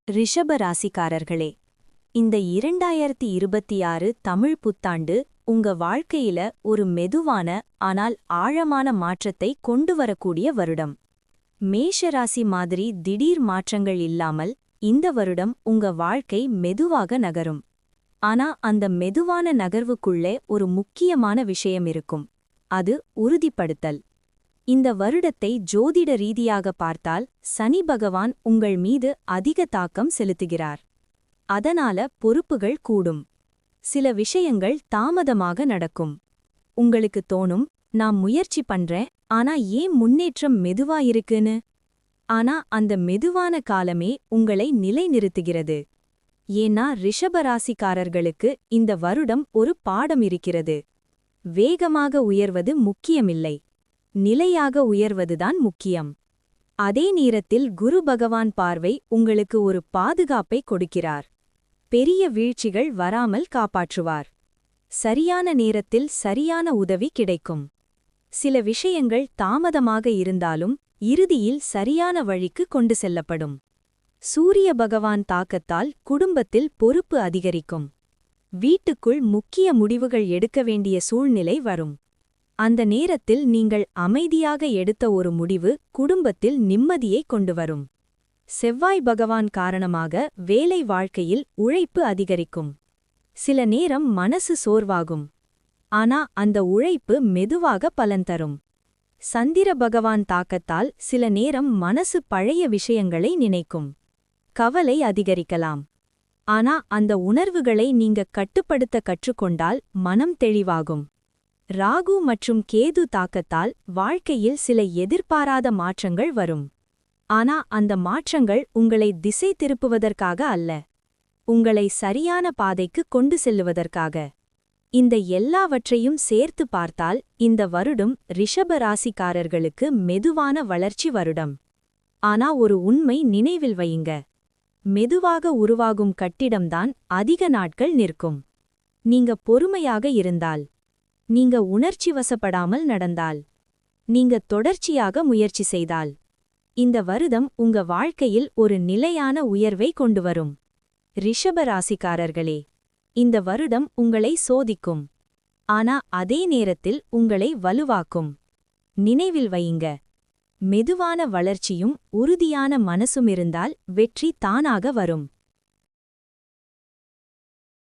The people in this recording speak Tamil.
ரிஷப ராசிக்காரர்களே, இந்த 2026 தமிழ் புத்தாண்டு உங்க வாழ்க்கையில ஒரு மெதுவான ஆனால் ஆழமான மாற்றத்தை கொண்டு வரக்கூடிய வருடம். மேஷ ராசி மாதிரி திடீர் மாற்றங்கள் இல்லாமல் இந்த வருடம் உங்க வாழ்க்கை மெதுவாக நகரும். ஆனா அந்த மெதுவான நகர்வுக்குள்ளே ஒரு முக்கியமான விஷயம் இருக்கும். அது உறுதிப்படுத்தல். இந்த வருடத்தை ஜோதிட ரீதியாக பார்த்தால் சனி பகவான் உங்கள் மீது அதிக தாக்கம் செலுத்துகிறார். அதனால பொறுப்புகள் கூடும். சில விஷயங்கள் தாமதமாக நடக்கும். உங்களுக்கு தோணும், நான் முயற்சி பண்றேன், ஆனா ஏன் முன்னேற்றம் மெதுவா இருக்குன்னு. ஆனா அந்த மெதுவான காலமே உங்களை நிலைநிறுத்துகிறது. ஏன்னா ரிஷபராசிக்காரர்களுக்கு இந்த வருடம் ஒரு பாடம் இருக்கிறது. வேகமாக உயர்வது முக்கியமில்லை, நிலையாக உயர்வதுதான் முக்கியம். அதே நேரத்தில் குரு பகவான் பார்வை உங்களுக்கு ஒரு பாதுகாப்பை கொடுக்கிறார். பெரிய வீழ்ச்சிகள் வராமல் காப்பாற்றுவார். சரியான நேரத்தில் சரியான உதவி கிடைக்கும். சில விஷயங்கள் தாமதமாக இருந்தாலும் இறுதியில் சரியான வழிக்கு கொண்டு செல்லப்படும். சூரிய பகவான் தாக்கத்தால் குடும்பத்தில் பொறுப்பு அதிகரிக்கும். வீட்டுக்குள் முக்கிய முடிவுகள் எடுக்க வேண்டிய சூழ்நிலை வரும். அந்த நேரத்தில் நீங்கள் அமைதியாக எடுத்த ஒரு முடிவு குடும்பத்தில் நிம்மதியை கொண்டுவரும். செவ்வாய் பகவான் காரணமாக வேலை வாழ்க்கையில் உழைப்பு அதிகரிக்கும். சில நேரம் மனசு சோர்வாகும். ஆனா அந்த உழைப்பு மெதுவாக பலன் தரும். சந்திர பகவான் தாக்கத்தால் சில நேரம் மனசு பழைய விஷயங்களை நினைக்கும். கவலை அதிகரிக்கலாம். ஆனா அந்த உணர்வுகளை நீங்க கட்டுப்படுத்த கற்றுக்கொண்டால் மனம் தெளிவாகும். ராகு மற்றும் கேது தாக்கத்தால் வாழ்க்கையில் சில எதிர்பாராத மாற்றங்கள் வரும். ஆனா அந்த மாற்றங்கள் உங்களை திசை திருப்புவதற்காக அல்ல, உங்களை சரியான பாதைக்கு கொண்டு செல்லுவதற்காக. இந்த எல்லாவற்றையும் சேர்த்து பார்த்தால் இந்த வருடம் ரிஷப ராசிக்காரர்களுக்கு மெதுவான வளர்ச்சி வருடம். ஆனா ஒரு உண்மை நினைவில் வையுங்க, மெதுவாக உருவாகும் கட்டிடம்தான் அதிக நாட்கள் நிற்கும். நீங்க பொறுமையாக இருந்தால், நீங்க உணர்ச்சிவசப்படாமல் நடந்தால், நீங்க தொடர்ச்சியாக முயற்சி செய்தால், இந்த வருடம் உங்க வாழ்க்கையில் ஒரு நிலையான உயர்வை கொண்டுவரும். ரிஷப ராசிக்காரர்களே, இந்த வருடம் உங்களை சோதிக்கும். ஆனா அதே நேரத்தில் உங்களை வலுவாக்கும். நினைவில் வையுங்க, மெதுவான வளர்ச்சியும் உறுதியான மனசுமிருந்தால் வெற்றி தானாக வரும்.